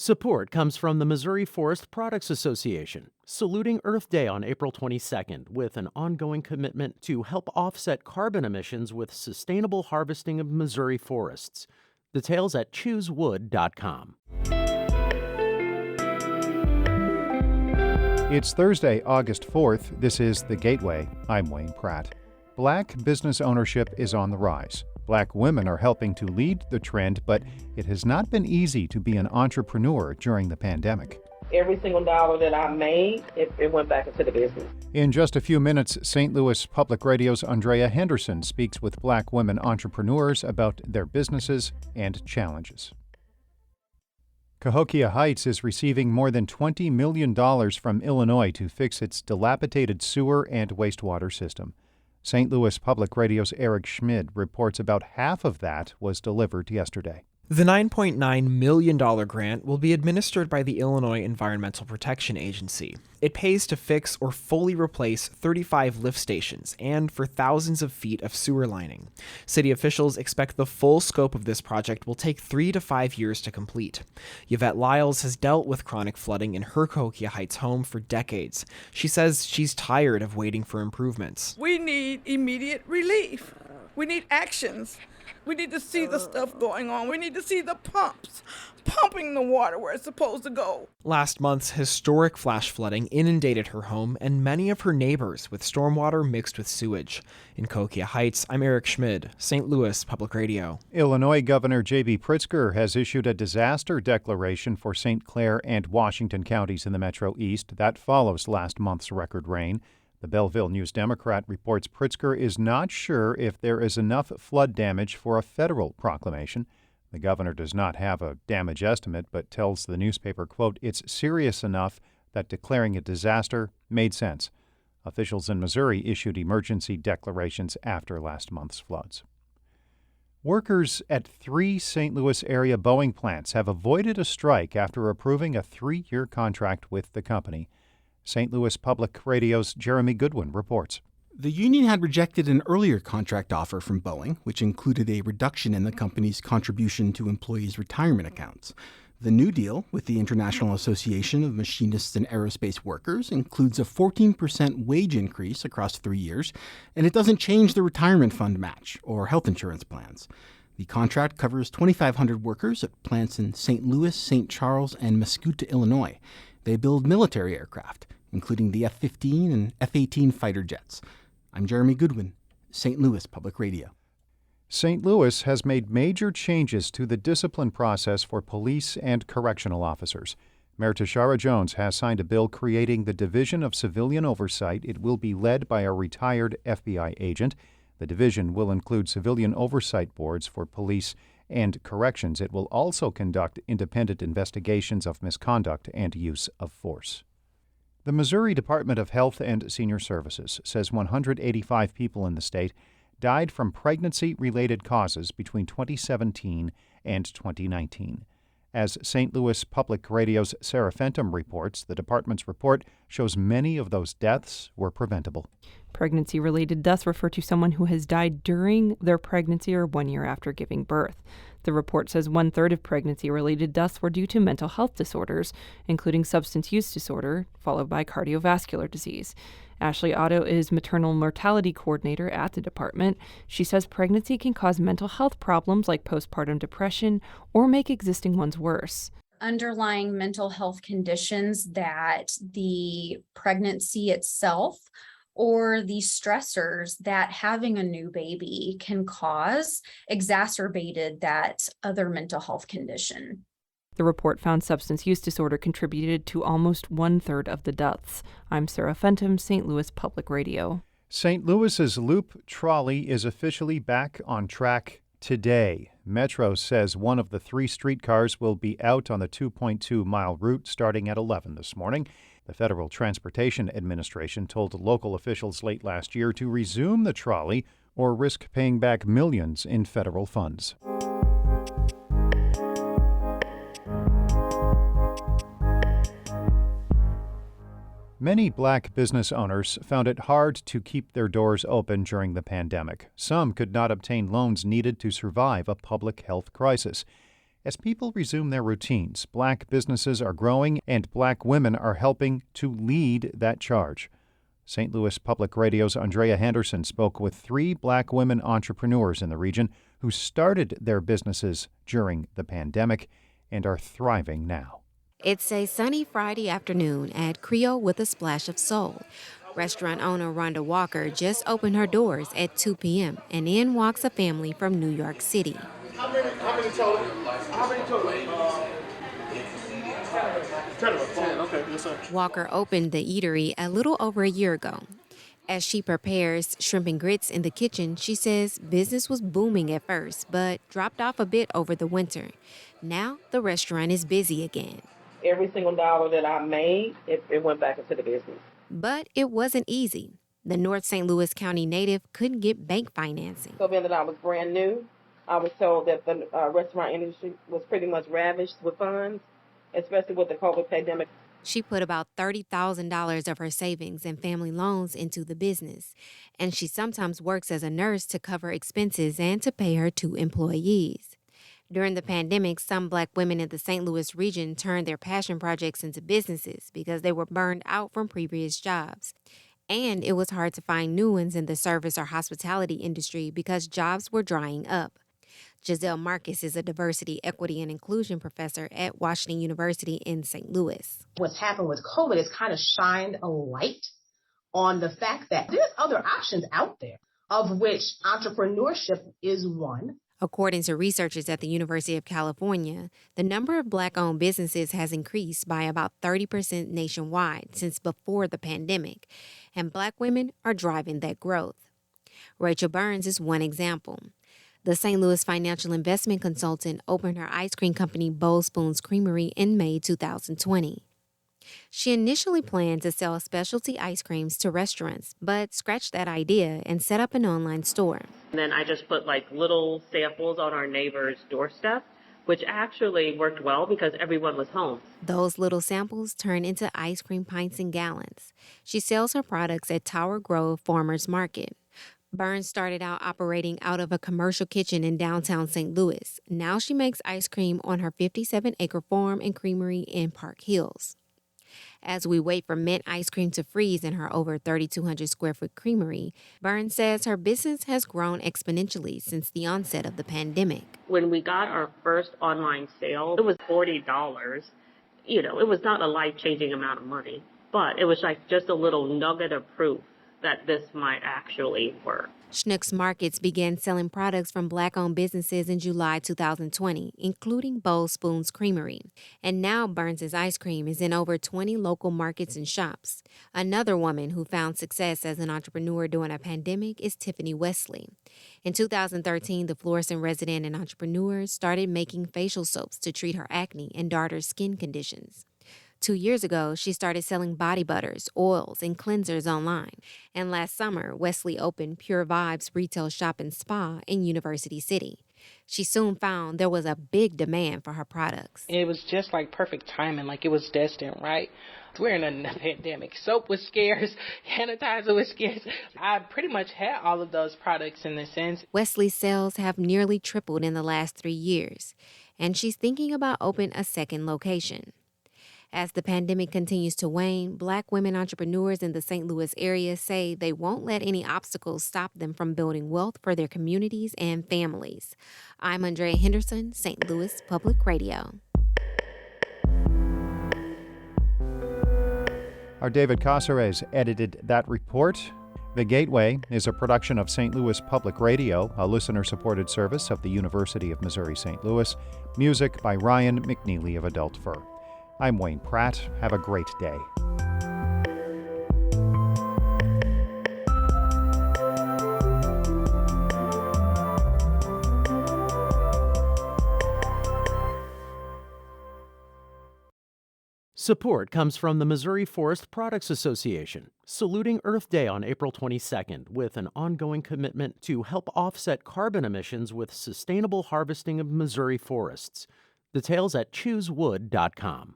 Support comes from the Missouri Forest Products Association, saluting Earth Day on April 22nd with an ongoing commitment to help offset carbon emissions with sustainable harvesting of Missouri forests. Details at choosewood.com. It's Thursday, August 4th. This is The Gateway. I'm Wayne Pratt. Black business ownership is on the rise. Black women are helping to lead the trend, but it has not been easy to be an entrepreneur during the pandemic. Every single dollar that I made, it went back into the business. In just a few minutes, St. Louis Public Radio's Andrea Henderson speaks with Black women entrepreneurs about their businesses and challenges. Cahokia Heights is receiving more than $20 million from Illinois to fix its dilapidated sewer and wastewater system. St. Louis Public Radio's Eric Schmid reports about half of that was delivered yesterday. The $9.9 million grant will be administered by the Illinois Environmental Protection Agency. It pays to fix or fully replace 35 lift stations and for thousands of feet of sewer lining. City officials expect the full scope of this project will take 3 to 5 years to complete. Yvette Lyles has dealt with chronic flooding in her Cahokia Heights home for decades. She says she's tired of waiting for improvements. We need immediate relief. We need actions. We need to see the stuff going on. We need to see the pumps pumping the water where it's supposed to go. Last month's historic flash flooding inundated her home and many of her neighbors with stormwater mixed with sewage. In Cahokia Heights, I'm Eric Schmid, St. Louis Public Radio. Illinois Governor J.B. Pritzker has issued a disaster declaration for St. Clair and Washington counties in the Metro East. That follows last month's record rain. The Belleville News-Democrat reports Pritzker is not sure if there is enough flood damage for a federal proclamation. The governor does not have a damage estimate, but tells the newspaper, quote, "It's serious enough that declaring a disaster made sense." Officials in Missouri issued emergency declarations after last month's floods. Workers at 3 St. Louis area Boeing plants have avoided a strike after approving a 3-year contract with the company. St. Louis Public Radio's Jeremy Goodwin reports. The union had rejected an earlier contract offer from Boeing, which included a reduction in the company's contribution to employees' retirement accounts. The new deal with the International Association of Machinists and Aerospace Workers includes a 14% wage increase across 3 years, and it doesn't change the retirement fund match or health insurance plans. The contract covers 2,500 workers at plants in St. Louis, St. Charles, and Mascoutah, Illinois. They build military aircraft, including the F-15 and F-18 fighter jets. I'm Jeremy Goodwin, St. Louis Public Radio. St. Louis has made major changes to the discipline process for police and correctional officers. Mayor Tashara Jones has signed a bill creating the Division of Civilian Oversight. It will be led by a retired FBI agent. The division will include civilian oversight boards for police and corrections. It will also conduct independent investigations of misconduct and use of force. The Missouri Department of Health and Senior Services says 185 people in the state died from pregnancy-related causes between 2017 and 2019. As St. Louis Public Radio's Sarah Fenton reports, the department's report shows many of those deaths were preventable. Pregnancy-related deaths refer to someone who has died during their pregnancy or 1 year after giving birth. The report says 1/3 of pregnancy-related deaths were due to mental health disorders, including substance use disorder, followed by cardiovascular disease. Ashley Otto is maternal mortality coordinator at the department. She says pregnancy can cause mental health problems like postpartum depression or make existing ones worse. Underlying mental health conditions that the pregnancy itself or the stressors that having a new baby can cause exacerbated that other mental health condition. The report found substance use disorder contributed to almost 1/3 of the deaths. I'm Sarah Fenton, St. Louis Public Radio. St. Louis's Loop Trolley is officially back on track today. Metro says one of the 3 streetcars will be out on the 2.2-mile route starting at 11 this morning. The Federal Transportation Administration told local officials late last year to resume the trolley or risk paying back millions in federal funds. Many black business owners found it hard to keep their doors open during the pandemic. Some could not obtain loans needed to survive a public health crisis. As people resume their routines, Black businesses are growing and Black women are helping to lead that charge. St. Louis Public Radio's Andrea Henderson spoke with 3 Black women entrepreneurs in the region who started their businesses during the pandemic and are thriving now. It's a sunny Friday afternoon at Creole with a Splash of Soul. Restaurant owner Rhonda Walker just opened her doors at 2 p.m. and in walks a family from New York City. How many total? 10, okay, yes sir. Walker opened the eatery a little over a year ago. As she prepares shrimp and grits in the kitchen, she says business was booming at first, but dropped off a bit over the winter. Now the restaurant is busy again. Every single dollar that I made, it went back into the business. But it wasn't easy. The North St. Louis County native couldn't get bank financing. So being that I was brand new, I was told that the restaurant industry was pretty much ravished with funds, especially with the COVID pandemic. She put about $30,000 of her savings and family loans into the business, and she sometimes works as a nurse to cover expenses and to pay her 2 employees. During the pandemic, some Black women in the St. Louis region turned their passion projects into businesses because they were burned out from previous jobs. And it was hard to find new ones in the service or hospitality industry because jobs were drying up. Giselle Marcus is a diversity, equity, and inclusion professor at Washington University in St. Louis. What's happened with COVID has kind of shined a light on the fact that there's other options out there, of which entrepreneurship is one. According to researchers at the University of California, the number of Black-owned businesses has increased by about 30% nationwide since before the pandemic, and Black women are driving that growth. Rachel Burns is one example. The St. Louis financial investment consultant opened her ice cream company Bowl Spoons Creamery in May 2020. She initially planned to sell specialty ice creams to restaurants, but scratched that idea and set up an online store. And then I just put like little samples on our neighbor's doorstep, which actually worked well because everyone was home. Those little samples turn into ice cream pints and gallons. She sells her products at Tower Grove Farmers Market. Burns started out operating out of a commercial kitchen in downtown St. Louis. Now she makes ice cream on her 57-acre farm and creamery in Park Hills. As we wait for mint ice cream to freeze in her over 3,200 square foot creamery, Burns says her business has grown exponentially since the onset of the pandemic. When we got our first online sale, it was $40. It was not a life-changing amount of money, but it was like just a little nugget of proof that this might actually work. Schnucks Markets began selling products from Black-owned businesses in July 2020, including Bowl Spoons Creamery. And now Burns' ice cream is in over 20 local markets and shops. Another woman who found success as an entrepreneur during a pandemic is Tiffany Wesley. In 2013, the Florissant resident and entrepreneur started making facial soaps to treat her acne and daughter's skin conditions. 2 years ago, she started selling body butters, oils, and cleansers online. And last summer, Wesley opened Pure Vibes Retail Shop and Spa in University City. She soon found there was a big demand for her products. It was just like perfect timing, like it was destined, right? We're in a pandemic. Soap was scarce, sanitizer was scarce. I pretty much had all of those products in a sense. Wesley's sales have nearly tripled in the last 3 years, and she's thinking about opening a second location. As the pandemic continues to wane, Black women entrepreneurs in the St. Louis area say they won't let any obstacles stop them from building wealth for their communities and families. I'm Andrea Henderson, St. Louis Public Radio. Our David Caceres edited that report. The Gateway is a production of St. Louis Public Radio, a listener-supported service of the University of Missouri-St. Louis. Music by Ryan McNeely of Adult Fur. I'm Wayne Pratt. Have a great day. Support comes from the Missouri Forest Products Association, saluting Earth Day on April 22nd with an ongoing commitment to help offset carbon emissions with sustainable harvesting of Missouri forests. Details at choosewood.com.